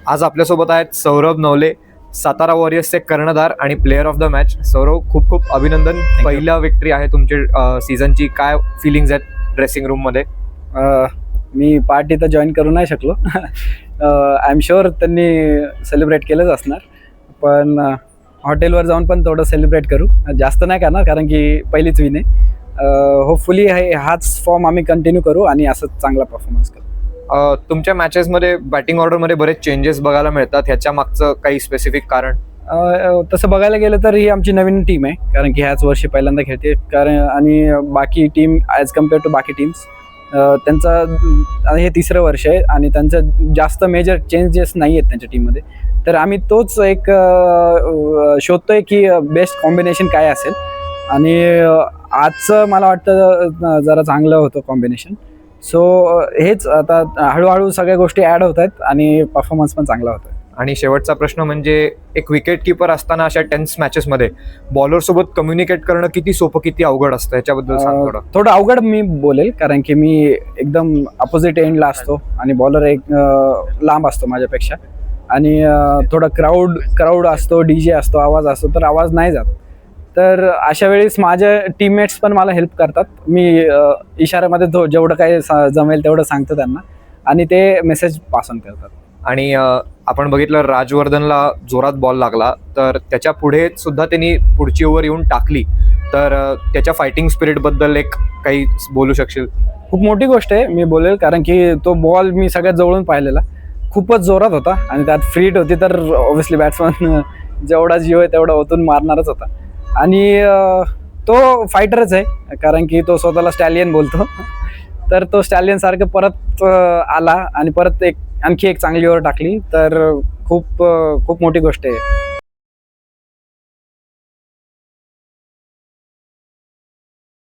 आज आपल्यासोबत आहेत सौरभ नवले, सातारा वॉरियर्सचे कर्णधार आणि player of the match. Saurabh, खूप खूप अभिनंदन. पहिला विक्ट्री आहे तुमची सीझनची. काय फिलिंग्स आहेत ड्रेसिंग रूम मध्ये? मी पार्टी तर जॉईन करू नाही शकलो. आय एम शुअर त्यांनी सेलिब्रेट केलंच असणार, पण हॉटेलवर जाऊन पण थोडं सेलिब्रेट करू. जास्त नाही करणार कारण की पहिलीच विन आहे. होपफुली हाच फॉर्म आम्ही कंटिन्यू करू आणि असंच चांगला परफॉर्मन्स करू. तुमच्या मॅचेसमध्ये बॅटिंग ऑर्डरमध्ये बरेच चेंजेस बघायला मिळतात. ह्याच्या मागचं काही स्पेसिफिक कारण? तसं बघायला गेलं तर ही आमची नवीन टीम आहे, कारण की ह्याच वर्षी पहिल्यांदा खेळते. कारण आणि बाकी टीम ॲज कम्पेअर टू बाकी टीम्स त्यांचा हे तिसरं वर्ष आहे आणि त्यांचं जास्त मेजर चेंजेस नाही आहेत त्यांच्या टीममध्ये. तर आम्ही तोच एक शोधतोय की बेस्ट कॉम्बिनेशन काय असेल, आणि आजचं मला वाटतं जरा चांगलं होतं कॉम्बिनेशन. सो हेच आता हळूहळू सगळ्या गोष्टी ॲड होत आहेत आणि परफॉर्मन्स पण चांगला होता. आणि शेवटचा प्रश्न म्हणजे, एक विकेट किपर असताना अशा टेन्स मॅचेसमध्ये बॉलर सोबत कम्युनिकेट करणं किती सोपं किती अवघड असतं, याच्याबद्दल सांग थोडं. थोडं अवघड मी बोलेल, कारण की मी एकदम अपोजिट एंडला असतो आणि बॉलर एक लांब असतो माझ्यापेक्षा, आणि थोडं क्राऊड असतो, DJ असतो, आवाज असतो, तर आवाज नाही जात. तर अशा वेळेस माझे टीममेट्स पण मला हेल्प करतात. मी इशाऱ्यामध्ये जेवढं काही जमेल तेवढं सांगतो त्यांना, आणि ते मेसेज पास ऑन करतात. आणि आपण बघितलं, राजवर्धनला जोरात बॉल लागला, तर त्याच्या पुढे सुद्धा त्यांनी पुढची ओव्हर येऊन टाकली. तर त्याच्या फायटिंग स्पिरिटबद्दल एक काही बोलू शकशील? खूप मोठी गोष्ट आहे मी बोलेल, कारण की तो बॉल मी सगळ्यात जवळून पाहिलेला, खूपच जोरात होता आणि त्यात फ्रीट होती. तर ऑब्व्हियसली बॅट्समन जेवढा जीव आहे तेवढा ओतून मारणारच होता. आणि तो फायटरच आहे, कारण की तो स्वतःला स्टॅलियन बोलतो. तर तो स्टॅलियन सारखं परत आला आणि परत आणखी एक चांगली ओव्हर टाकली. तर खूप मोठी गोष्ट आहे.